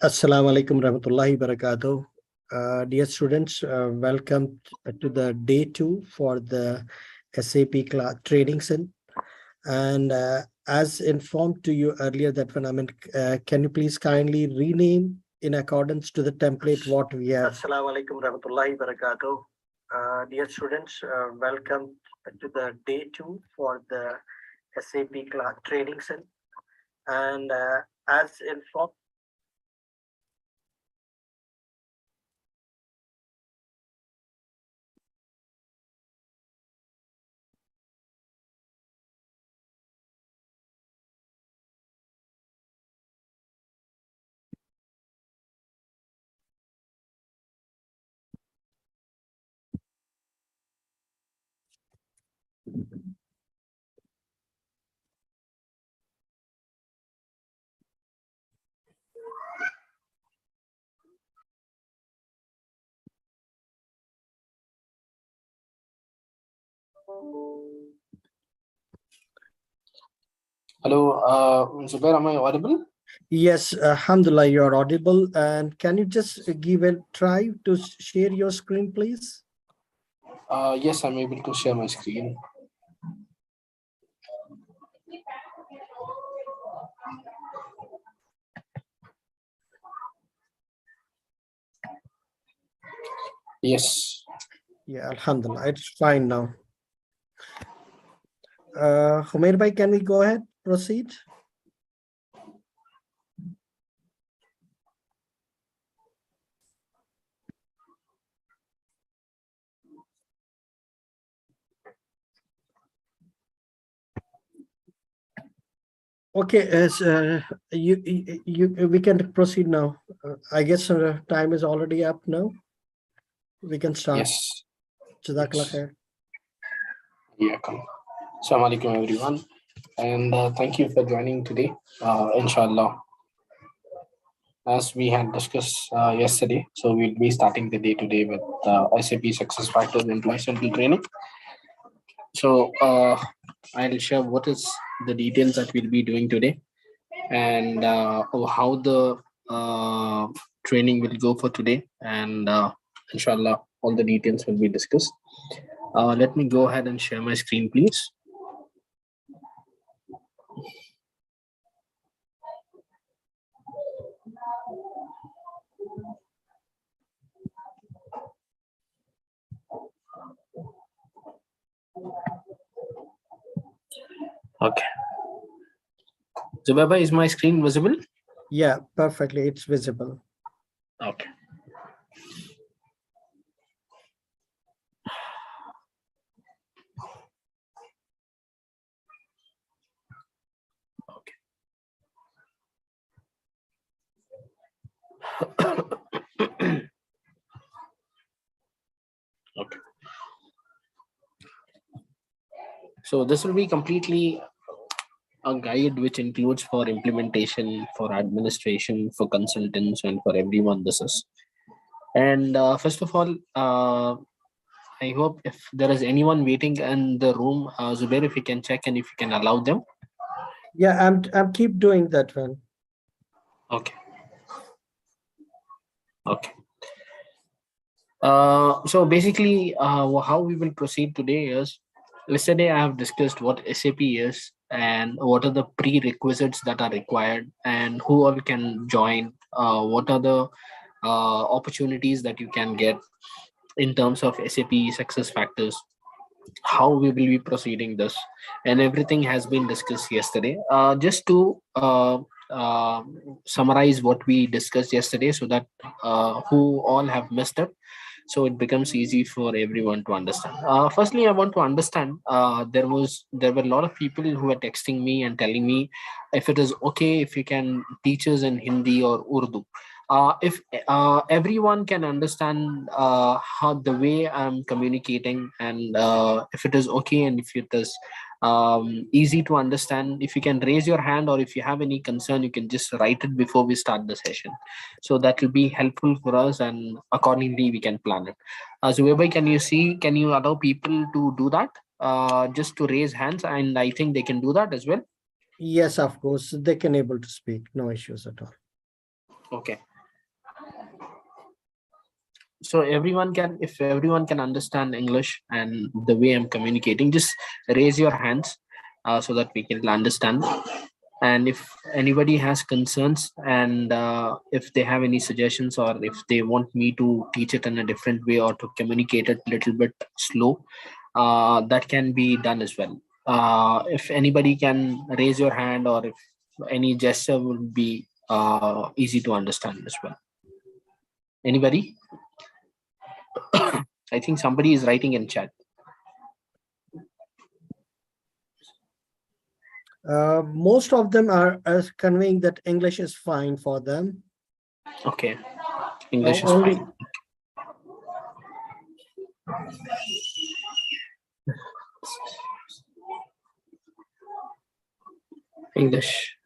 Assalamu alaikum rahmatullahi barakatuh. Dear students, welcome to the day 2 for the SAP class training session. And as informed to you earlier that can you please kindly rename in accordance to the template what we have. Assalamu alaikum rahmatullahi barakatuh. Dear students, welcome to the day 2 for the SAP class training session. And as informed Hello, Zubair, am I audible? Yes, alhamdulillah, you are audible. And can you just give a try to share your screen, please? Yes, I'm able to share my screen. Yes. Yeah, alhamdulillah, it's fine now. Humair bhai, can we go ahead, proceed? Okay, we can proceed now. I guess time is already up now. We can start. Yes. Jazakallah khair. Yeah, come. Assalamu alaikum, everyone. And thank you for joining today, inshallah. As we had discussed yesterday, so we'll be starting the day today with SAP Success Factors Employee Central Training. So I'll share what is the details that we'll be doing today and how the training will go for today, and inshallah all the details will be discussed. Let me go ahead and share my screen, please. Okay. Zubaba, is my screen visible? Yeah, perfectly. It's visible. Okay. Okay. So this will be completely a guide which includes for implementation, for administration, for consultants, and for everyone this is. And first of all, I hope if there is anyone waiting in the room, Zubair, if you can check and if you can allow them. Yeah, I'm keep doing that one. Okay. Okay. So basically, how we will proceed today is, yesterday I have discussed what SAP is and what are the prerequisites that are required, and who all can join, what are the opportunities that you can get in terms of SAP success factors, how we will be proceeding this, and everything has been discussed yesterday. Just to summarize what we discussed yesterday, so that who all have missed it, so it becomes easy for everyone to understand. Firstly, I want to understand, there were a lot of people who were texting me and telling me if it is okay if you can teach us in Hindi or Urdu. If everyone can understand how the way I'm communicating, and if it is okay, and if it is easy to understand, if you can raise your hand, or if you have any concern, you can just write it before we start the session, so that will be helpful for us, and accordingly we can plan it. So whereby, can you allow people to do that, just to raise hands, and I think they can do that as well. Yes, of course, they can able to speak. No issues at all. Okay, so everyone can, if everyone can understand English and the way I'm communicating, just raise your hands, so that we can understand. And if anybody has concerns, and if they have any suggestions, or if they want me to teach it in a different way, or to communicate it a little bit slow, that can be done as well. If anybody can raise your hand, or if any gesture would be easy to understand as well. Anybody? I think somebody is writing in chat. Most of them are conveying that English is fine for them. Okay, English is Only fine. English.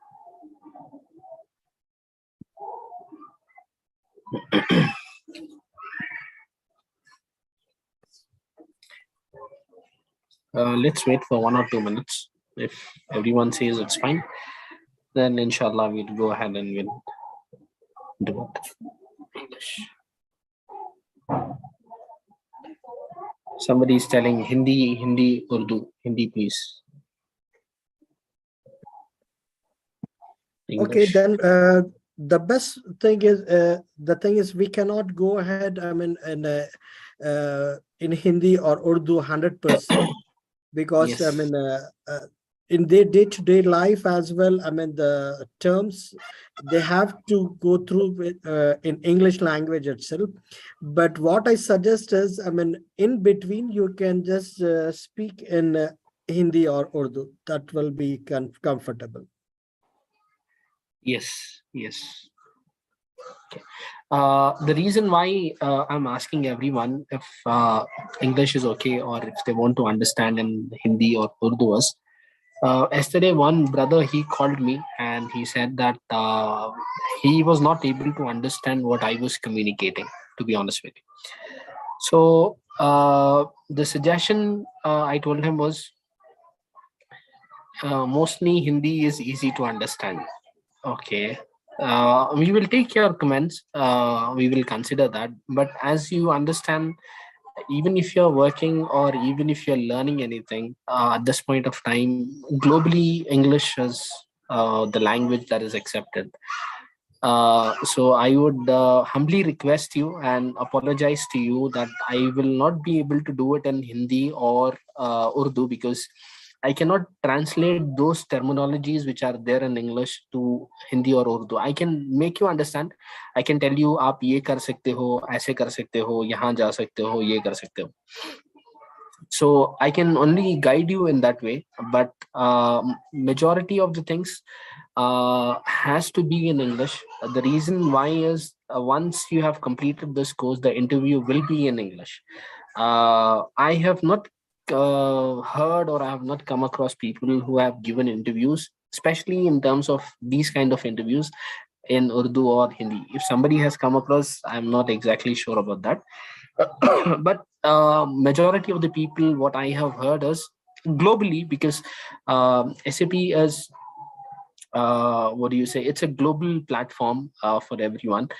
Let's wait for 1 or 2 minutes. If everyone says it's fine, then inshallah we'll go ahead and we'll do it. English. Somebody is telling Hindi, Hindi, Urdu, Hindi, please. okay. English. Then the best thing is we cannot go ahead. I mean, in Hindi or Urdu 100%, because I Yes. mean, in their day-to-day life as well, I mean, the terms they have to go through with, in English language itself. But what I suggest is, I mean, in between you can just speak in Hindi or Urdu. That will be comfortable. Yes. Yes. The reason why I'm asking everyone if English is okay, or if they want to understand in Hindi or Urdu is, yesterday one brother, he called me and he said that he was not able to understand what I was communicating, to be honest with you. So the suggestion I told him was, mostly Hindi is easy to understand. Okay. We will take your comments. We will consider that. But as you understand, even if you're working, or even if you're learning anything, at this point of time, globally, English is the language that is accepted. So I would humbly request you and apologize to you that I will not be able to do it in Hindi or Urdu, because I cannot translate those terminologies which are there in English to Hindi or Urdu. I can make you understand. I can tell you, आप ये कर सकते हो, ऐसे कर सकते हो, यहाँ जा सकते हो, ये कर सकते हो. So I can only guide you in that way, but majority of the things has to be in English. The reason why is, once you have completed this course, the interview will be in English. I have not heard, or I have not come across people who have given interviews, especially in terms of these kind of interviews, in Urdu or Hindi. If somebody has come across, I'm not exactly sure about that. But majority of the people, what I have heard is, globally, because SAP is, what do you say, it's a global platform for everyone.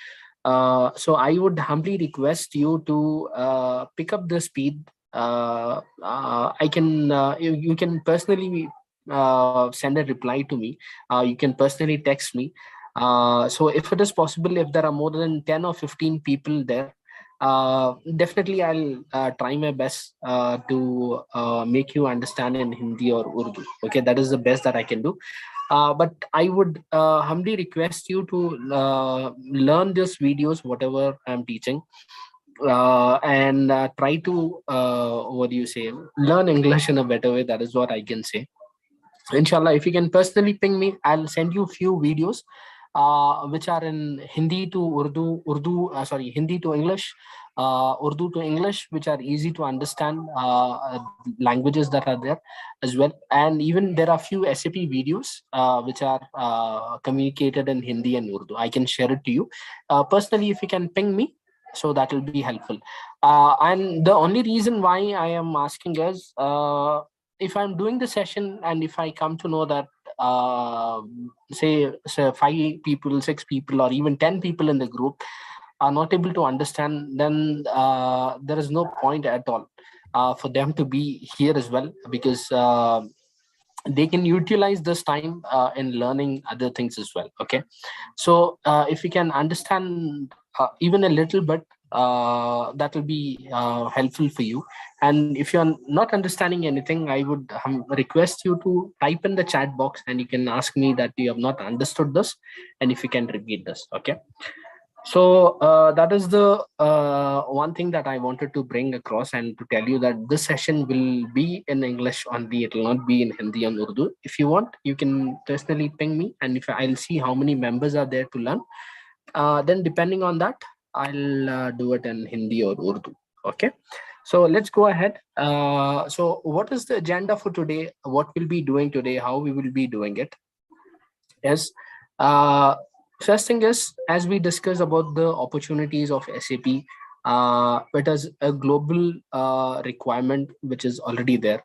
So I would humbly request you to pick up the speed. I can, you can personally send a reply to me. You can personally text me. So if it is possible, if there are more than 10 or 15 people there, definitely I'll try my best to make you understand in Hindi or Urdu. Okay, that is the best that I can do. But I would humbly request you to learn these videos, whatever I'm teaching, and try to what do you say, learn English in a better way. That is what I can say. Inshallah, if you can personally ping me, I'll send you few videos which are in Hindi to Urdu, Hindi to English, Urdu to English, which are easy to understand, languages that are there as well. And even there are few SAP videos which are communicated in Hindi and Urdu. I can share it to you personally if you can ping me, so that will be helpful. And the only reason why I am asking is, if I'm doing the session and if I come to know that uh, say 5 people, 6 people, or even 10 people in the group are not able to understand, then there is no point at all for them to be here as well, because they can utilize this time in learning other things as well. Okay, so if you can understand even a little bit, that will be helpful for you. And if you're not understanding anything, I would request you to type in the chat box and you can ask me that you have not understood this, and if you can repeat this. Okay, so that is the one thing that I wanted to bring across, and to tell you that this session will be in English only. It will not be in Hindi and Urdu. If you want, you can personally ping me, and if I'll see how many members are there to learn, then depending on that, I'll do it in Hindi or Urdu. Okay. So let's go ahead. So what is the agenda for today? What we'll be doing today? How we will be doing it? Is uh, first thing is, as we discuss about the opportunities of SAP, it is a global requirement which is already there.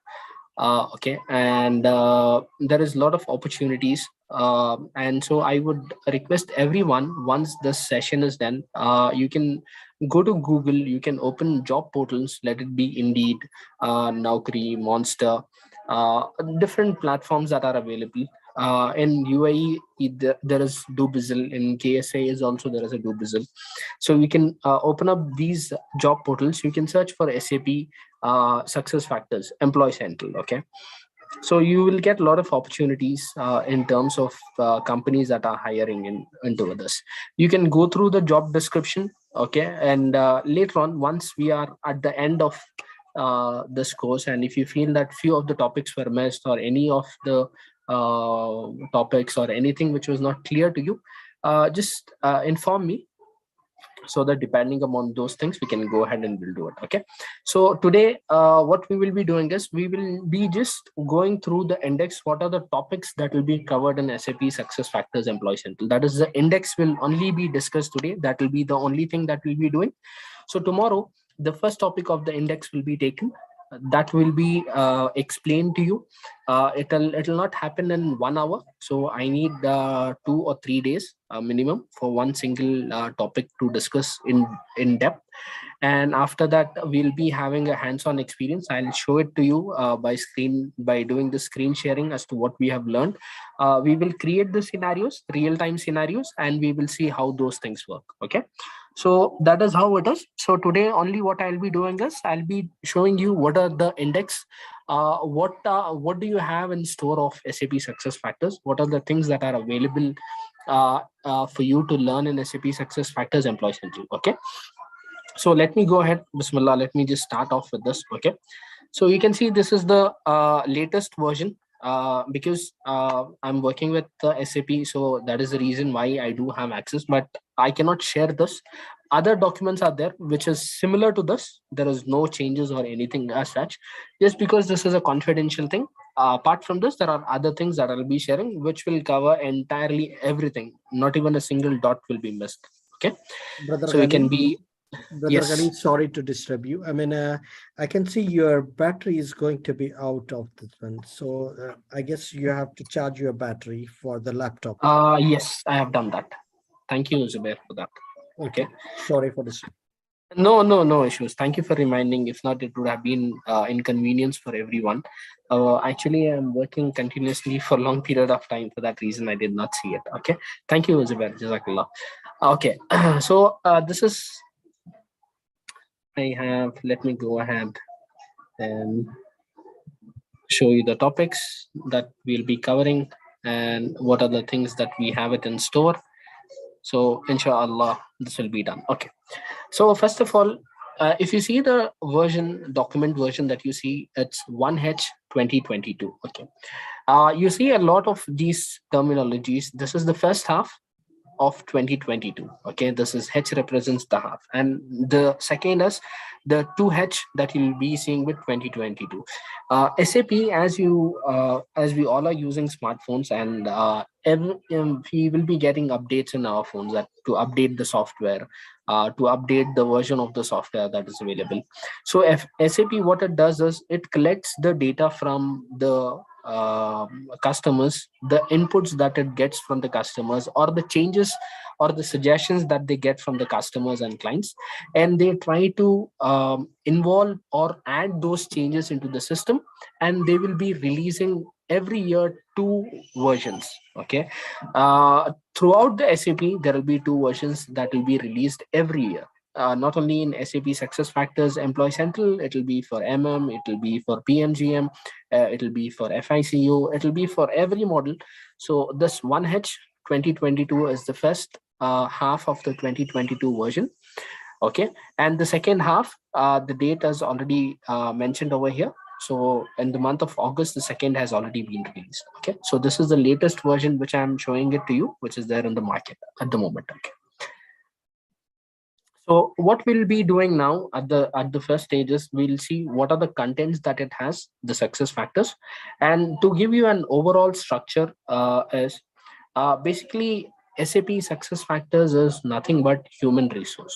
Okay, and there is a lot of opportunities, and so I would request everyone, once this session is done, you can go to Google, you can open job portals, let it be Indeed, Naukri, Monster, different platforms that are available. In UAE, there is Dubizzle. In KSA is also there is a Dubizzle. So you can open up these job portals. You can search for SAP success factors, employee central. Okay, so you will get a lot of opportunities in terms of companies that are hiring into this. You can go through the job description. Okay, and later on, once we are at the end of this course, and if you feel that few of the topics were missed, or any of the topics or anything which was not clear to you, just inform me, so that depending upon those things we can go ahead and we'll do it. Okay, so today what we will be doing is, we will be just going through the index. What are the topics that will be covered in SAP success factors employee central? That is, the index will only be discussed today. That will be the only thing that we'll be doing. So tomorrow, the first topic of the index will be taken. That will be explained to you. It'll not happen in 1 hour. So I need 2 or 3 days minimum for one single topic to discuss in depth. And after that, we'll be having a hands-on experience. I'll show it to you by doing the screen sharing as to what we have learned. We will create the scenarios, real-time scenarios, and we will see how those things work. Okay, so that is how it is. So today only what I'll be doing is, I'll be showing you what are the index, what do you have in store of SAP success factors, what are the things that are available for you to learn in SAP success factors employee central. Okay, so let me go ahead. Bismillah, let me just start off with this. Okay, so you can see this is the latest version, because I'm working with SAP, so that is the reason why I do have access, but I cannot share this. Other documents are there which is similar to this. There is no changes or anything as such, just because this is a confidential thing. Apart from this, there are other things that I'll be sharing which will cover entirely everything. Not even a single dot will be missed. Okay, Brother so you can Ghani, be. Brother Yes. Ghani, sorry to disturb you. I mean, I can see your battery is going to be out of this one. So I guess you have to charge your battery for the laptop. Yes, I have done that. Thank you, Zubair, for that. Okay. Okay. Sorry for this. No, no, no issues. Thank you for reminding. If not, it would have been inconvenience for everyone. Actually, I'm working continuously for a long period of time. For that reason, I did not see it. Okay. Thank you, Zubair. Jazakallah. Okay. So this is, I have, let me go ahead and show you the topics that we'll be covering and what are the things that we have it in store. So, inshallah, this will be done. Okay. So first of all, if you see the version, document version that you see, it's 1H 2022. Okay. You see a lot of these terminologies. This is the first half of 2022. Okay, this is H represents the half, and the second is the 2H that you'll be seeing with 2022. SAP, as we all are using smartphones, and we will be getting updates in our phones that to update the software, to update the version of the software that is available. So SAP, what it does is it collects the data from the customers, the inputs that it gets from the customers, or the changes or the suggestions that they get from the customers and clients, and they try to involve or add those changes into the system, and they will be releasing every year two versions. Okay. Throughout the SAP, there will be two versions that will be released every year. Not only in SAP Success Factors Employee Central, it will be for it will be for PMGM, it'll be for FICU, it'll be for every model. So this 1H 2022 is the first half of the 2022 version. Okay, and the second half, the date is already mentioned over here. So in the month of August, the second has already been released. Okay, so this is the latest version which I'm showing it to you, which is there in the market at the moment. Okay. So what we'll be doing now at the first stages, we'll see what are the contents that it has, the success factors, and to give you an overall structure is basically SAP success factors is nothing but human resource.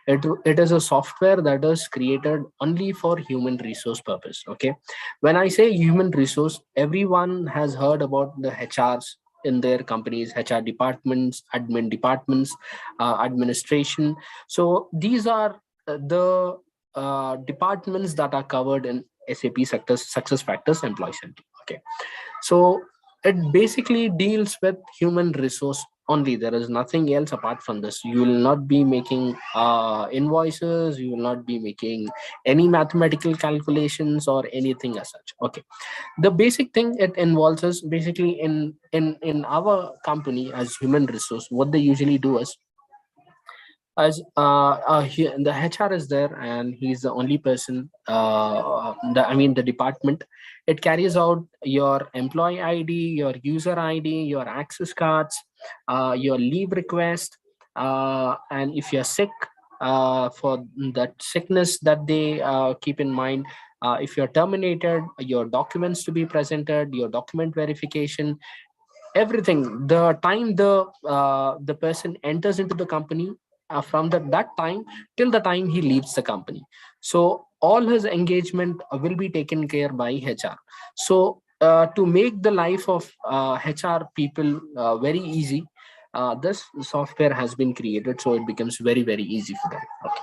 It is a software that is created only for human resource purpose. Okay, when I say human resource, everyone has heard about the HRs in their companies, HR departments, admin departments, administration. So these are the departments that are covered in SAP success factors employee center. Okay, so it basically deals with human resource only. There is nothing else apart from this. You will not be making invoices, you will not be making any mathematical calculations or anything as such. Okay, the basic thing it involves is basically in our company as human resource, what they usually do is, as the HR is there and he's the only person, I mean the department, it carries out your employee ID, your user ID, your access cards, your leave request, and if you're sick, for that sickness that they keep in mind, if you're terminated, your documents to be presented, your document verification, everything, the time the person enters into the company, from that time till the time he leaves the company, so all his engagement will be taken care by HR. So to make the life of HR people very easy, this software has been created, so it becomes very very easy for them. Okay.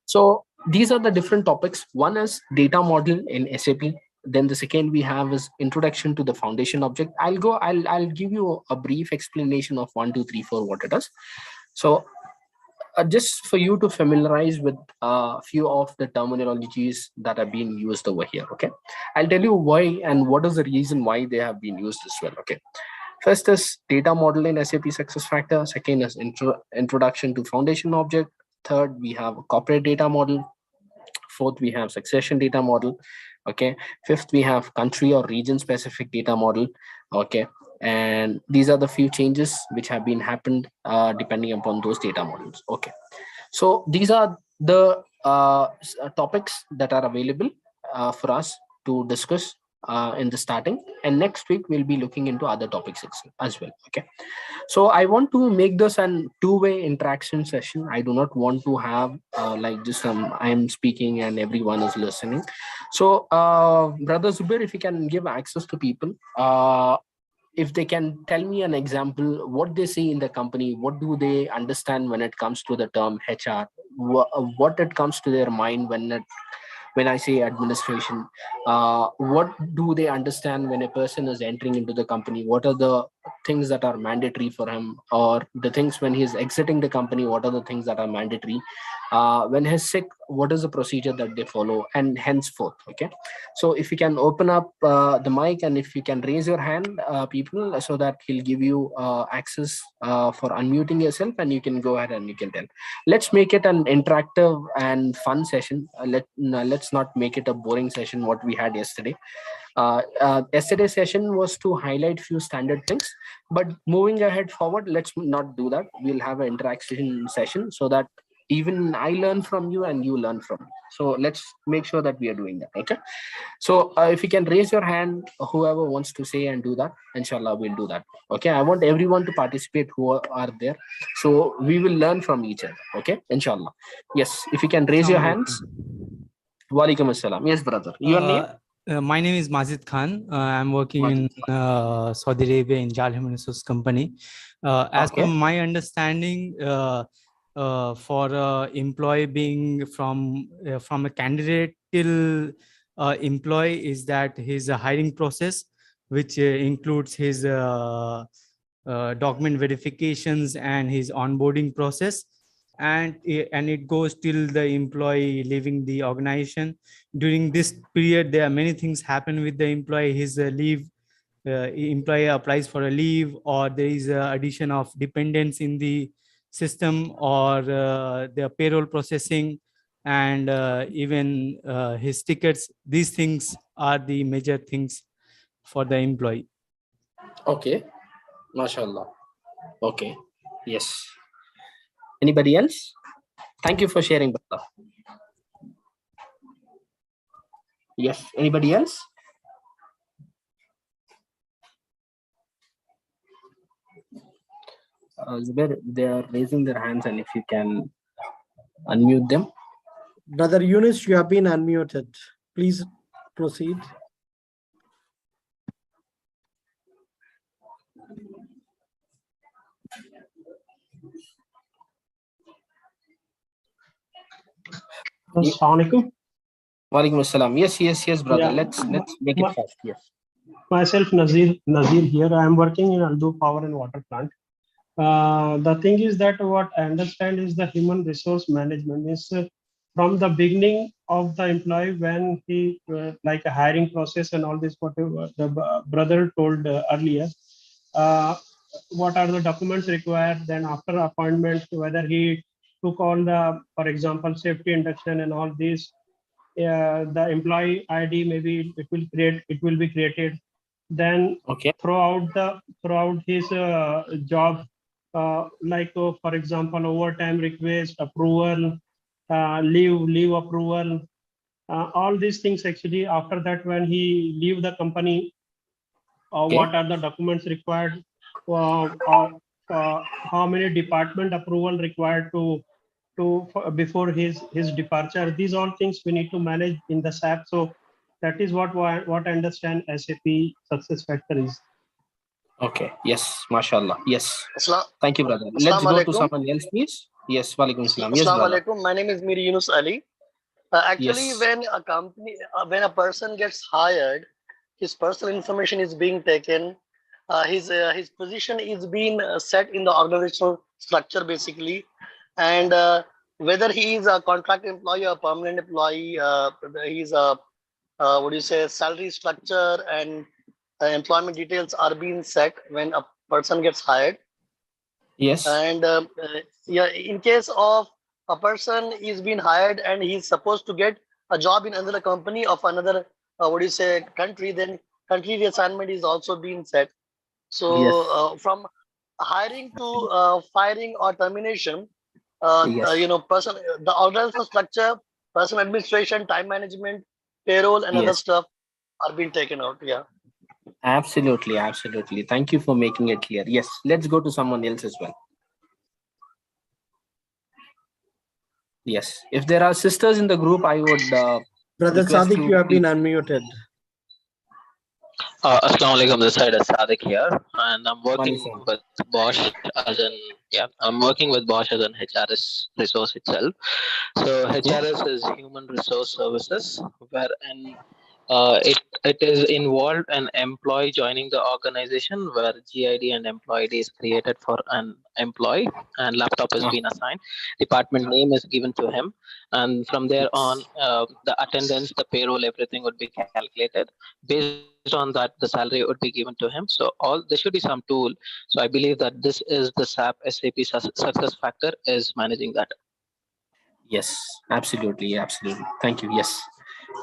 So these are the different topics. One is data model in SAP. Then the second we have is introduction to the foundation object. I'll give you a brief explanation of 1, 2, 3, 4 what it is. So just for you to familiarize with a few of the terminologies that are being used over here. Okay, I'll tell you why and what is the reason why they have been used as well. Okay, first is data model in SAP success factor. Second is introduction to foundation object. Third, we have a corporate data model. Fourth, we have succession data model. Okay, fifth, we have country or region specific data model. Okay, and these are the few changes which have been happened depending upon those data models. Okay, so these are the topics that are available for us to discuss in the starting, and next week we'll be looking into other topics as well. Okay, so I want to make this an two-way interaction session. I do not want to have like just I am speaking and everyone is listening. So brother Zubair, if you can give access to people, if they can tell me an example, what they see in the company, what do they understand when it comes to the term HR, what it comes to their mind when I say administration, what do they understand when a person is entering into the company? What are the things that are mandatory for him, or the things when he's exiting the company? What are the things that are mandatory? When he's sick, what is the procedure that they follow, and henceforth? Okay, so if you can open up the mic, and if you can raise your hand, people, so that he'll give you access for unmuting yourself, and you can go ahead and you can tell. Let's make it an interactive and fun session. Let's not make it a boring session what we had yesterday. Yesterday's session was to highlight few standard things, but moving ahead forward, let's not do that. We'll have an interaction session so that even I learn from you and you learn from me. So let's make sure that we are doing that. Okay, so if you can raise your hand, whoever wants to say and do that, inshallah, we'll do that. Okay, I want everyone to participate who are there, so we will learn from each other. Okay, inshallah. Yes, if you can raise your Assalamu hands. alaikum. Walaikum assalam. Yes, brother. Your name? My name is Mazid Khan. I'm working Majid. in Saudi Arabia in Jal Human Resource Company. As per Okay. my understanding, for employee being from a candidate till employee, is that his hiring process, which includes his document verifications and his onboarding process, and it goes till the employee leaving the organization. During this period, there are many things happen with the employee. His leave, employee applies for a leave, or there is a addition of dependents in the system, or the payroll processing, and even his tickets. These things are the major things for the employee. Okay. MashaAllah. Okay. Yes. Anybody else? Thank you for sharing, brother. Yes. Anybody else? Zubair, they are raising their hands, and if you can unmute them. Brother Yunus, you have been unmuted. Please proceed. Assalamu alaikum. Walaikum assalam. Yes, brother. Yeah. Let's make it fast. Yes. Myself, Nazir here. I am working in Aldo Power and Water Plant. The thing is that what I understand is the human resource management is from the beginning of the employee, when he like a hiring process and all this, whatever the brother told earlier. What are the documents required? Then after appointment, whether he took all the, for example, safety induction and all these. The employee ID, maybe it will be created. Then Okay. throughout his job, like for example, overtime request approval, leave approval, all these things actually. After that, when he leave the company, Okay. what are the documents required, how many department approval required before his departure. These all things we need to manage in the SAP. So that is what I understand SAP success factor is. Okay. Yes. MashaAllah. Yes. Assalam, Thank you, brother. Let's Assalamu go to alaikum. someone else, please. Yes. Walaikum assalam. Yes, Assalamu brother. alaikum. My name is Miri Yunus Ali. Actually, Yes. when a company, when a person gets hired, his personal information is being taken. His position is being set in the organizational structure basically, and whether he is a contract employee or permanent employee, he's a what do you say, salary structure and employment details are being set when a person gets hired. Yes. And yeah, in case of a person is being hired and he's supposed to get a job in another company of another what do you say, country, then country reassignment is also being set. So Yes. from hiring to firing or termination, Yes. person, the organizational structure, person administration, time management, payroll and other Yes. stuff are being taken out. Yeah. Absolutely. Absolutely. Thank you for making it clear. Yes. Let's go to someone else as well. Yes. If there are sisters in the group, I would Brother request Sadiq, you you have please. been unmuted. Assalamu alaikum. This side is Sadiq here, and I'm working Wonderful. with Bosch as an I'm working with Bosch as an HRS resource itself. So HRS is Human Resource Services, wherein it is involved an employee joining the organization where GID and employee ID is created for an employee and laptop has Ah, been assigned. Department name is given to him, and from there on, yes. the attendance, the payroll, everything would be calculated. Based on that, the salary would be given to him. So all there should be some tool. So I believe that this is the SAP success factor is managing that. Yes, absolutely, absolutely. Thank you. Yes.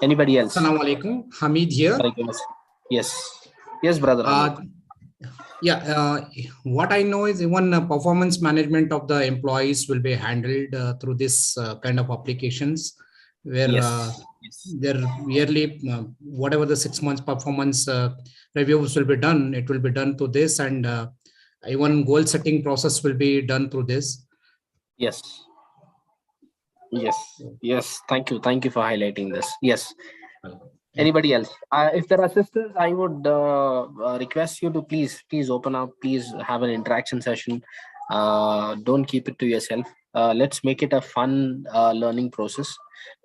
Anybody else? Assalamu alaikum. Hamid here. Alaikum yes. Yes, brother Hamid. Uh, yeah, what I know is even performance management of the employees will be handled through this kind of applications where Yes. Yes. their yearly, whatever the 6 months performance reviews will be done, it will be done through this, and even goal setting process will be done through this. Yes. Yes. Yes. Thank you. Thank you for highlighting this. Yes. Anybody else? If there are sisters, I would request you to please open up. Please have an interaction session. Don't keep it to yourself. Let's make it a fun learning process.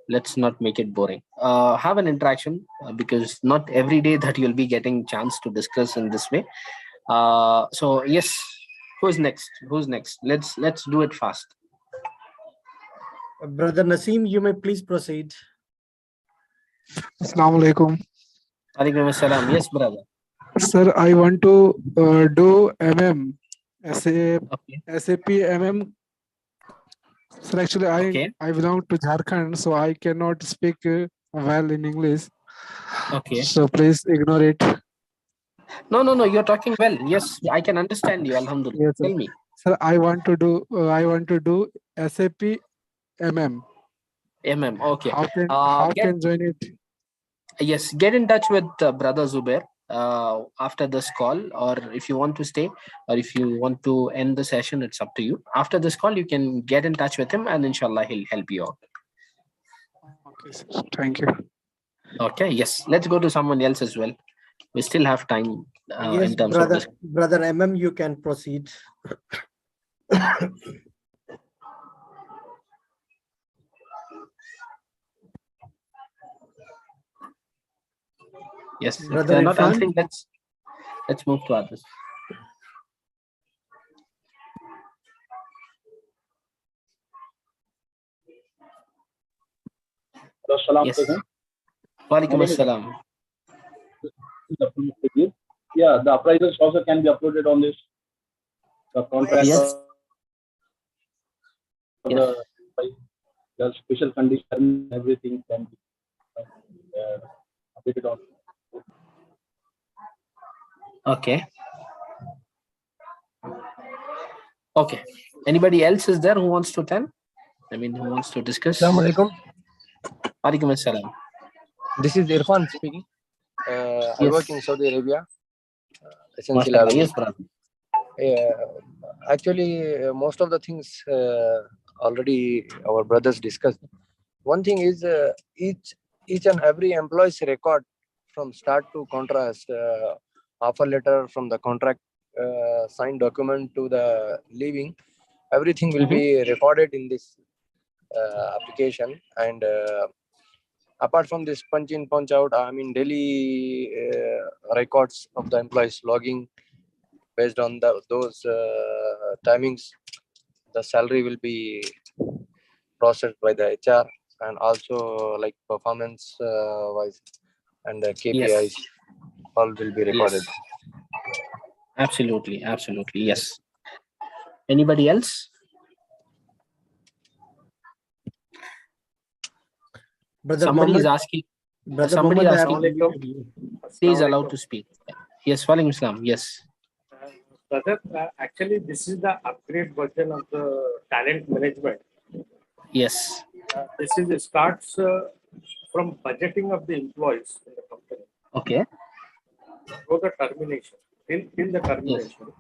Let's not make it boring. Have an interaction because not every day that you'll be getting chance to discuss in this way. So yes, who's next? Who's next? Let's do it fast. Brother Naseem, you may please proceed. Assalamu alaikum. Alaikum assalam. Yes, brother. Sir, I want to do Okay. SAP MM. Sir, actually, Okay. I belong to Jharkhand, so I cannot speak well in English. Okay. So please ignore it. No. You're talking well. Yes, I can understand you. Alhamdulillah. Yes, sir. Tell me. Sir, I want to do SAP MM. Okay. How Get can join it? Yes. Get in touch with brother Zubair after this call, or if you want to stay, or if you want to end the session, it's up to you. After this call, you can get in touch with him, and inshallah, he'll help you out. Okay, sir. Thank you. Okay. Yes. Let's go to someone else as well. We still have time Yes, in terms of this. brother MM, you can proceed. Yes. If Brother they're not Irfan? answering, let's move to others. Yes. Walaikum assalam. Yeah, the appraisals also can be uploaded on this. The contract, Yes. the special condition, everything can be updated on. Okay. Okay. Anybody else is there who wants to tell? I mean, who wants to discuss? Assalamu alaikum. Alaikum assalam. This is Irfan speaking. I work in Saudi Arabia. Essentially, Mashallah. Yes, brother. actually, most of the things already our brothers discussed. One thing is each and every employee's record from start to contrast, offer letter from the contract, signed document to the leaving, everything will be recorded in this application. And apart from this punch in, punch out, I mean daily records of the employees logging based on those timings, the salary will be processed by the HR, and also like performance wise and the KPIs, Yes. all will be recorded. Yes. Absolutely. Absolutely. Yes. Anybody else? Brother Somebody is Mohammed, asking. Brother Somebody is Mohammed, I asking. have you. Please allowed to speak. Yes. Walaikum assalam. Yes. Brother, actually, this is the upgrade version of the talent management. Yes. It starts from budgeting of the employees in the company. Okay. For the termination, till the termination.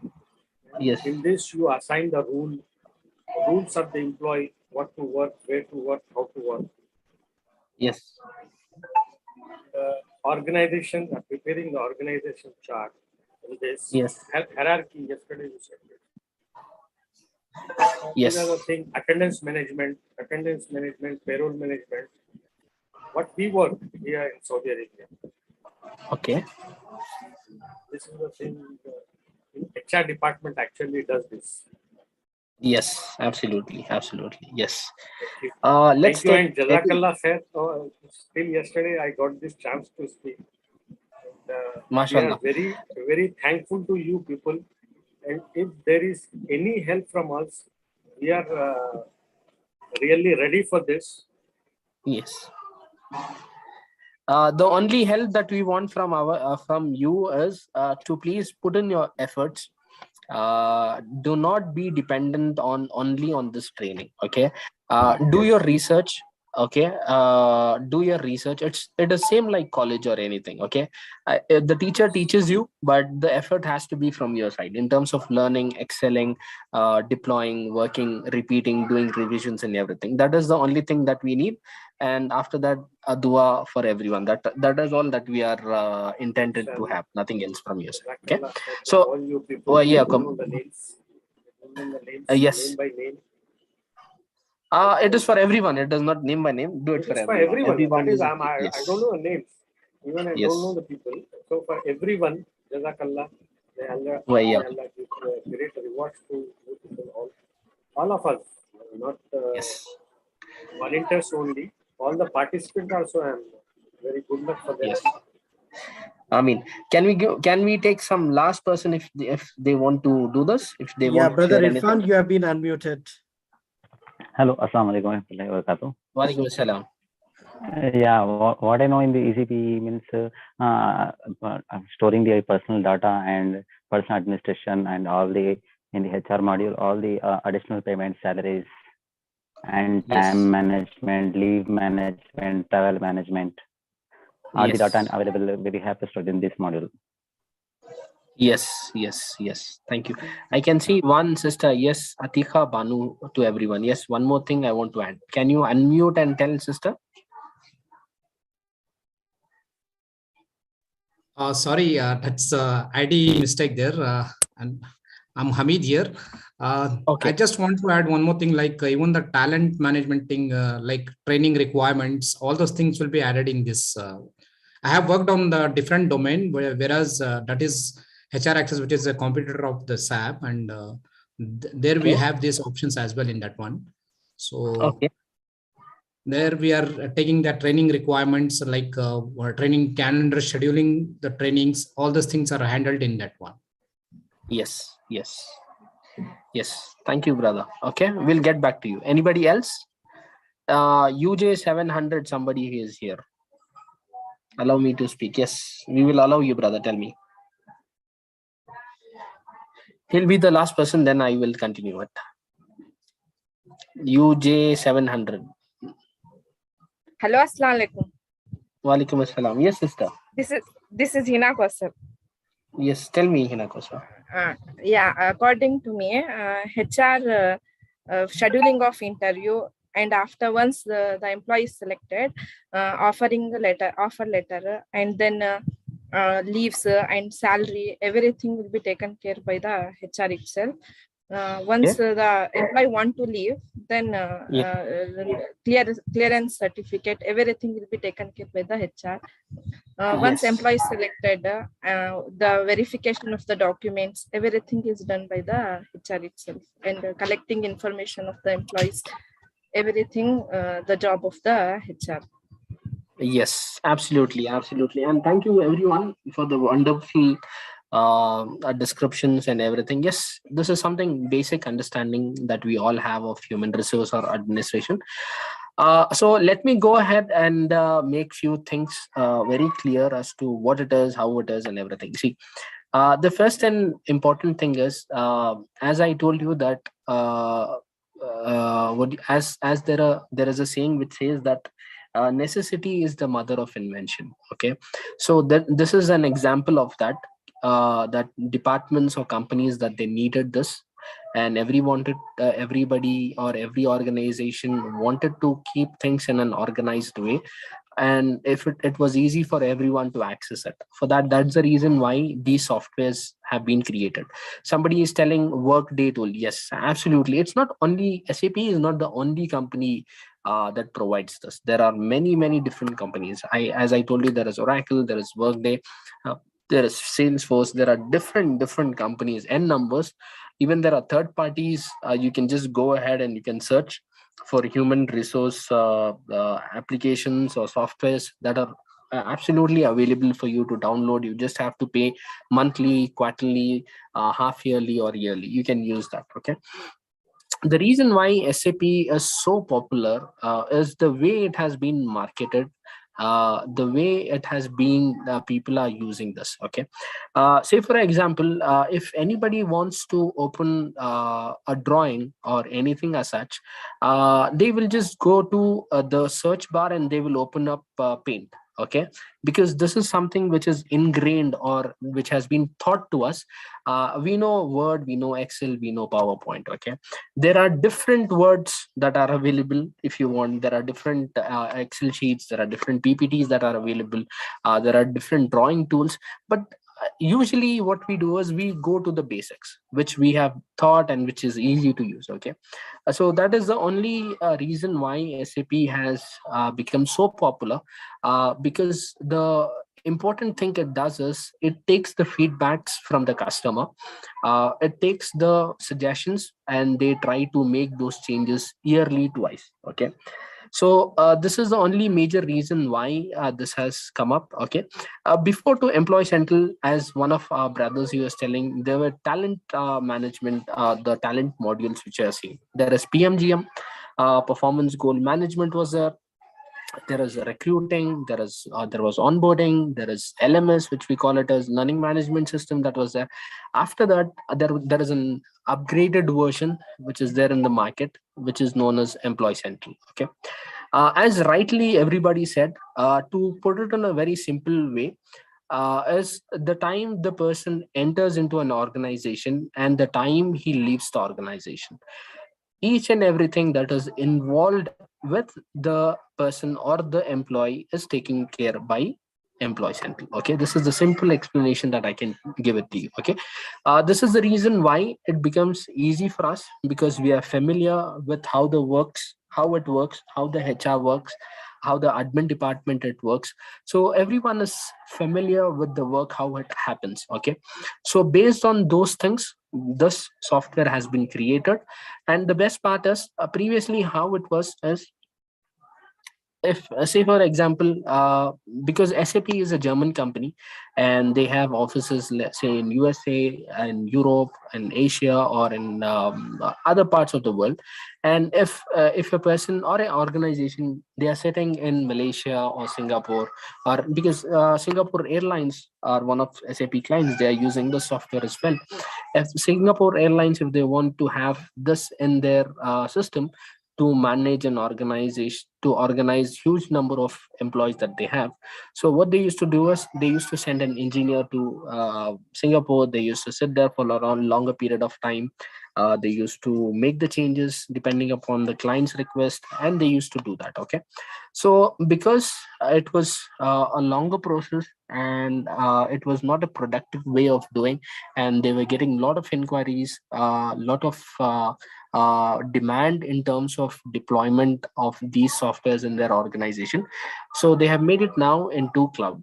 Yes. In this, you assign the rules of the employee, what to work, where to work, how to work. Yes. organization, preparing the organization chart in this Yes. hierarchy. Yesterday you said this. Yes. These are the things: attendance management, payroll management. What we work here in Saudi Arabia. Okay. This is the thing. HR department actually does this. Yes, absolutely, absolutely. Yes. Thank you. Let's Thank you take and Jazakallah Khair. Still yesterday I got this chance to speak. And, we are Mashallah. very, very thankful to you people. And if there is any help from us, we are really ready for this. Yes. The only help that we want from from you is to please put in your efforts. Do not be dependent on only on this training. Okay. Do your research. Okay. Do your research. It is same like college or anything. Okay. The teacher teaches you, but the effort has to be from your side in terms of learning, excelling, deploying, working, repeating, doing revisions and everything. That is the only thing that we need. And after that, a dua for everyone. That is all that we are intended to have. Nothing else from your side. Okay. So all you people, yeah, you know the names. You know the names, yes. name by name. It is for everyone. It does not name by name. Do it for everyone. Everyone That is, is I don't know the names. Even I Yes. don't know the people. So for everyone, Jazakallah, may Allah, Well, yeah. may Allah give great rewards to you people, all of us, not Yes. volunteers only. All the participants also, I am very good luck for them. Yes. I mean, can we take some last person if they want to do this? If they Yeah, want to brother share anything? Irfan, you have been unmuted. Hello, Assalamu alaikum warahmatullahi wabarakatuh. Walaikum assalam. Yeah, what I know in the ECP means storing the personal data and personal administration and all the in the HR module, all the additional payment salaries and time management, leave management, travel management. All the data available we have to store in this module. Yes. Thank you. I can see one sister. Yes, Atika Banu to everyone. Yes, one more thing I want to add. Can you unmute and tell sister? Sorry, that's ID mistake there. And I'm Hamid here. Okay. I just want to add one more thing, like even the talent management thing, like training requirements, all those things will be added in this. I have worked on the different domain, whereas that is HR Access, which is a competitor of the SAP, and there we have these options as well in that one. So there we are taking the training requirements, like training calendar, scheduling the trainings, all those things are handled in that one. Yes. Thank you, brother. Okay, we'll get back to you. Anybody else? UJ 700, somebody is here. Allow me to speak. Yes, we will allow you, brother. Tell me. He'll be the last person, then I will continue it. UJ 700. Hello, Assalamu alaikum. Walaikum assalam. Yes, sister. This is Hina Kausar. Yes, tell me, Hina Kausar. Yeah, according to me, HR scheduling of interview, and after once the employee is selected, offering the offer letter, and then leaves and salary, everything will be taken care by the HR itself. Once the employee want to leave, then clearance certificate, everything will be taken care by the HR. Once employee is selected, the verification of the documents, everything is done by the HR itself, and collecting information of the employees, everything, the job of the HR. Yes, absolutely. And thank you everyone for the wonderful descriptions and everything. Yes, this is something basic understanding that we all have of human resource or administration. So let me go ahead and make few things very clear as to what it is, how it is, and everything. See, the first and important thing is, as I told you that as there is a saying which says that necessity is the mother of invention. Okay, so this is an example of that. That departments or companies that they needed this, and everybody or every organization wanted to keep things in an organized way. and if it was easy for everyone to access it. For that's the reason why these softwares have been created. Somebody is telling Workday tool. Yes, absolutely. It's not only SAP is not the only company that provides this. There are many different companies. As I told you, there is Oracle, there is Workday, uh, there is Salesforce. There are different companies and numbers. Even there are third parties. You can just go ahead and you can search for human resource applications or softwares that are absolutely available for you to download. You just have to pay monthly, quarterly, half yearly or yearly. You can use that. Okay. The reason why SAP is so popular is the way it has been marketed, the way it has been, people are using this. Okay. Say for example, if anybody wants to open a drawing or anything as such, they will just go to the search bar and they will open up Paint. Okay. Because this is something which is ingrained or which has been taught to us. We know Word, we know Excel, we know PowerPoint. Okay. There are different words that are available. If you want, there are different Excel sheets, there are different PPTs that are available, there are different drawing tools. But usually what we do is we go to the basics which we have taught and which is easy to use. Okay. So that is the only reason why SAP has become so popular, because the important thing it does is it takes the feedbacks from the customer, it takes the suggestions, and they try to make those changes yearly twice. Okay. So this is the only major reason why this has come up. Okay. Before to Employee Central, as one of our brothers he was telling, there were talent management, the talent modules which are seen. There is PMGM, performance goal management was there. There is recruiting, there was onboarding, there is LMS, which we call it as learning management system, that was there. After that, there is an upgraded version which is there in the market, which is known as Employee Central. Okay. As rightly everybody said, to put it in a very simple way, is the time the person enters into an organization and the time he leaves the organization. Each and everything that is involved with the person or the employee is taken care by Employee Central. Okay. This is the simple explanation that I can give it to you. Okay. This is the reason why it becomes easy for us, because we are familiar with how it works, how the HR works, how the admin department it works. So everyone is familiar with the work, how it happens. Okay. So based on those things, this software has been created. And the best part is, previously how it was is, if say for example, because SAP is a German company and they have offices, let's say, in USA and Europe and Asia, or in other parts of the world. And if a person or an organization, they are sitting in Malaysia or Singapore, or because Singapore Airlines are one of SAP clients, they are using the software as well. If Singapore Airlines, if they want to have this in their system to manage an organization, to organize huge number of employees that they have. So what they used to do is they used to send an engineer to Singapore. They used to sit there for a longer period of time. They used to make the changes depending upon the client's request, and they used to do that. Okay. So because it was a longer process, and it was not a productive way of doing, and they were getting a lot of inquiries, a lot of demand in terms of deployment of these softwares in their organization. So they have made it now into cloud.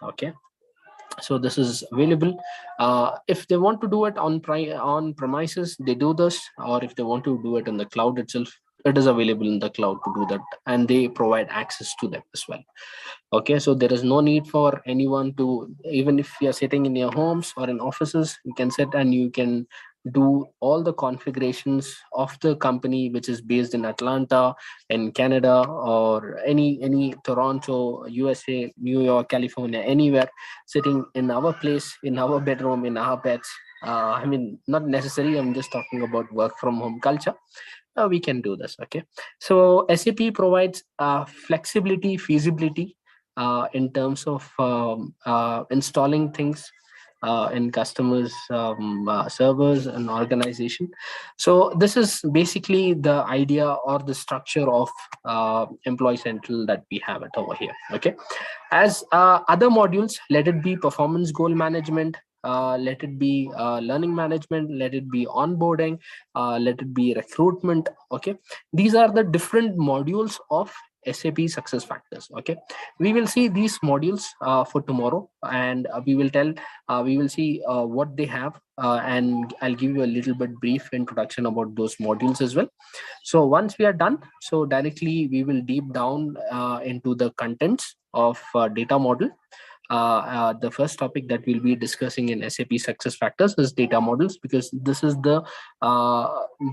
Okay. So this is available. If they want to do it on premises, they do this, or if they want to do it in the cloud itself, it is available in the cloud to do that, and they provide access to them as well. Okay. So there is no need for anyone to, even if you are sitting in your homes or in offices, you can sit and you can do all the configurations of the company which is based in Atlanta, in Canada, or any Toronto, USA, New York, California, anywhere, sitting in our place, in our bedroom, in our beds. I mean, not necessary, I'm just talking about work from home culture. We can do this. Okay. So SAP provides flexibility, feasibility in terms of installing things, in customers, servers, and organization. So this is basically the idea or the structure of Employee Central that we have it over here. Okay, as other modules, let it be performance goal management, let it be learning management, let it be onboarding, let it be recruitment. Okay, these are the different modules of SAP success factors. Okay, we will see these modules for tomorrow, and we will see what they have, and I'll give you a little bit brief introduction about those modules as well. So once we are done, so directly we will deep down into the contents of data model. The first topic that we'll be discussing in SAP success factors is data models, because this is the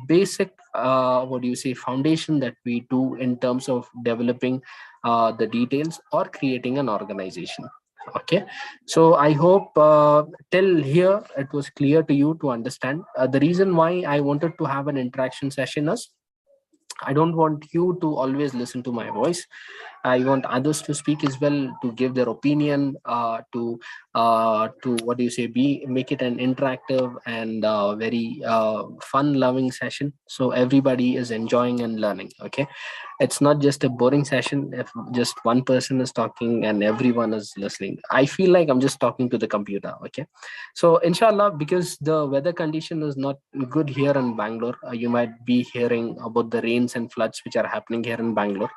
basic what do you say foundation that we do in terms of developing the details or creating an organization. Okay, so I hope till here it was clear to you to understand. The reason why I wanted to have an interaction session is I don't want you to always listen to my voice. I want others to speak as well, to give their opinion, to what do you say, be make it an interactive and very fun-loving session, so everybody is enjoying and learning. Okay, it's not just a boring session if just one person is talking and everyone is listening. I feel like I'm just talking to the computer. Okay, so inshallah, because the weather condition is not good here in Bangalore, you might be hearing about the rains and floods which are happening here in Bangalore.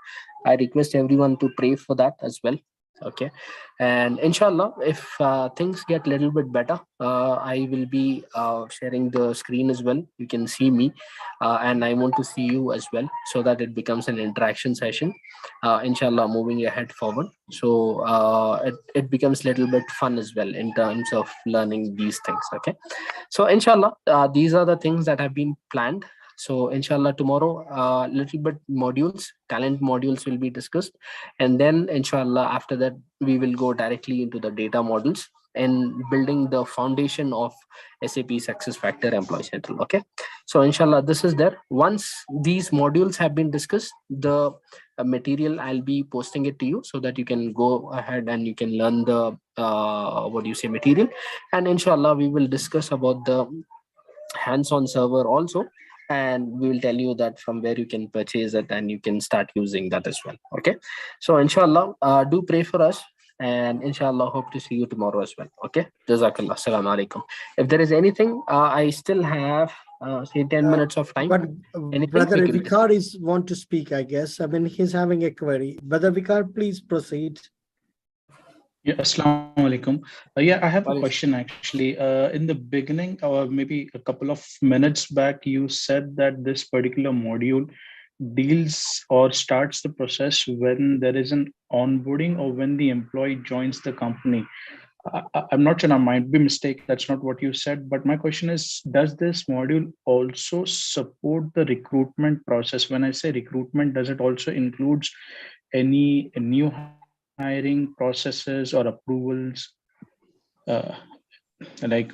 I request everyone to pray for that as well. Okay, and inshallah, if things get a little bit better, I will be sharing the screen as well. You can see me, and I want to see you as well, so that it becomes an interaction session. Inshallah, moving ahead forward, so it becomes a little bit fun as well in terms of learning these things. Okay, so inshallah, these are the things that have been planned. So inshallah, tomorrow little bit modules, talent modules will be discussed, and then inshallah after that we will go directly into the data models and building the foundation of SAP success factor employee central. Okay, so inshallah this is there. Once these modules have been discussed, the material I'll be posting it to you, so that you can go ahead and you can learn the what do you say material. And inshallah we will discuss about the hands-on server also, and we will tell you that from where you can purchase it and you can start using that as well. Okay, so inshallah, do pray for us, and inshallah hope to see you tomorrow as well. Okay, jazakallah, assalamu alaikum. If there is anything, I still have say 10 minutes of time. But Anything Brother we can Vikar is want to speak, I guess. I mean, he's having a query. Brother Vikar, please proceed. Yeah, assalamu alaikum. Yeah, I have a question actually. In the beginning, or maybe a couple of minutes back, you said that this particular module deals or starts the process when there is an onboarding or when the employee joins the company. I'm not sure, I might be mistaken. That's not what you said. But my question is, does this module also support the recruitment process? When I say recruitment, does it also includes any new hiring processes or approvals, like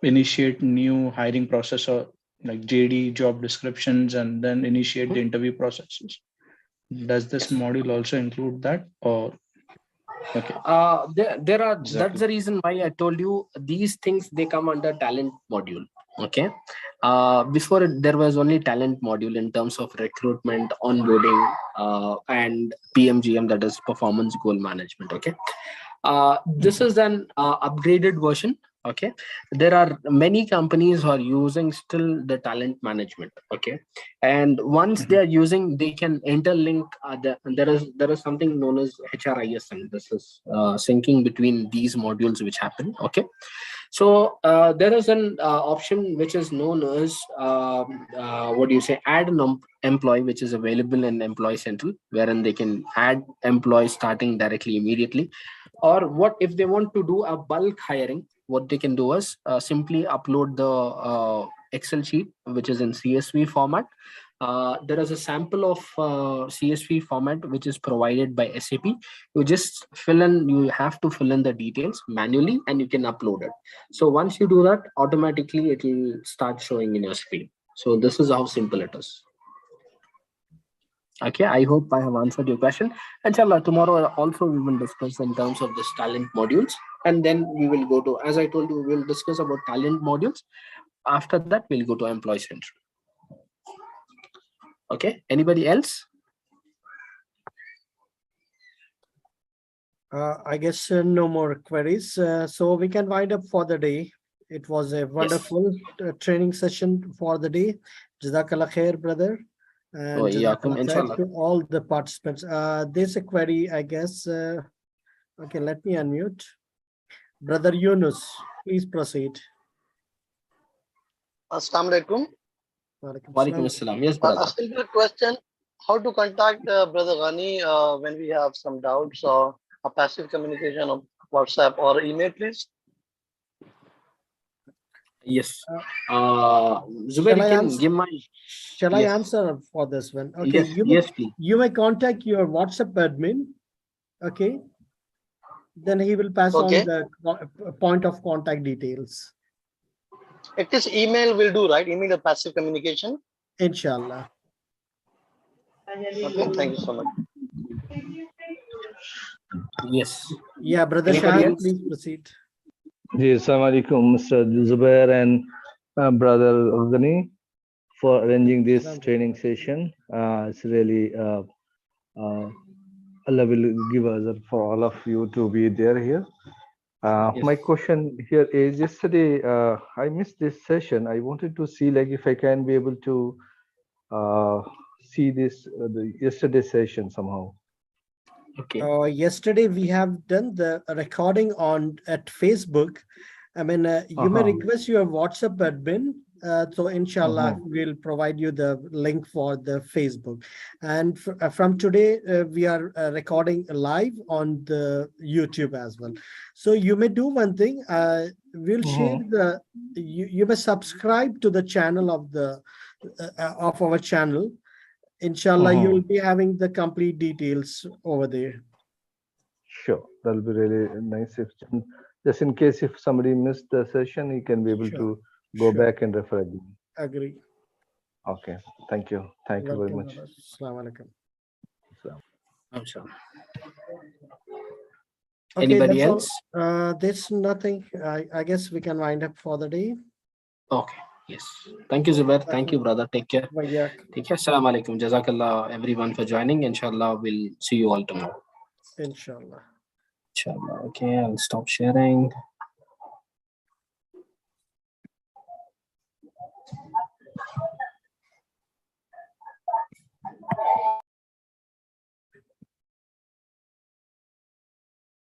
initiate new hiring process, or like JD job descriptions and then initiate the interview processes? Does this module also include that, or okay? There are That's the reason why I told you these things, they come under talent module. Okay, before there was only talent module in terms of recruitment, onboarding, and PMGM, that is performance goal management. Okay, this is an upgraded version. Okay, there are many companies who are using still the talent management. Okay, and once they are using, they can interlink. There is something known as HRISM. This is syncing between these modules which happen. Okay, so there is an option which is known as what do you say, add an employee, which is available in Employee Central, wherein they can add employees starting directly immediately. Or what if they want to do a bulk hiring, what they can do is simply upload the Excel sheet which is in CSV format. There is a sample of CSV format which is provided by SAP. You have to fill in the details manually and you can upload it. So once you do that, automatically it will start showing in your screen. So this is how simple it is. Okay, I hope I have answered your question. Inshallah, tomorrow also we will discuss in terms of this talent modules. and then we will go to, as I told you, we will discuss about talent modules. After that, we'll go to employee central. Okay, anybody else? I guess no more queries. So we can wind up for the day. It was a wonderful training session for the day. Jazakallah khair, brother. And Yakum, Jazakallah khair inshallah. to all the participants. There's a query, I guess. Okay, let me unmute. Brother Yunus, please proceed. Assalamu alaikum. Walaikum assalam. Yes, A brother. simple question: how to contact Brother Ghani when we have some doubts or a passive communication on WhatsApp or email, please? Yes. Zubair, you can give my. Shall I answer for this one? Okay, Yes, yes, please. You may contact your WhatsApp admin. Okay. Then he will pass on the point of contact details. It is email will do, right? Email a passive communication. Inshallah. Okay, thank you so much. Yes. Yeah, brother Anybody Shah, else? please proceed. Assalamu alaikum, Mr. Zubair and brother Ghani, for arranging this training session. It's really Allah will give us for all of you to be there here. My question here is, yesterday I missed this session. I wanted to see like if I can be able to see this the yesterday session somehow. Okay. Yesterday we have done the recording on at Facebook. I mean, you may request your WhatsApp admin. So inshallah, we'll provide you the link for the Facebook. And from today, we are recording live on the YouTube as well. So you may do one thing. We'll share the. You may subscribe to the channel of the of our channel. Inshallah, you will be having the complete details over there. Sure, that'll be really nice. If just in case if somebody missed the session, he can be able to go back and refer again. Agree. Okay, thank you. Thank you very much. Assalamu alaikum. Okay, Anybody else? There's nothing. I guess we can wind up for the day. Okay. Yes. Thank you, Zubair. Thank you, brother. Take care. Take care. Assalamu alaikum. Jazakallah everyone for joining. Inshallah, we'll see you all tomorrow. Inshallah. Inshallah. Okay, I'll stop sharing.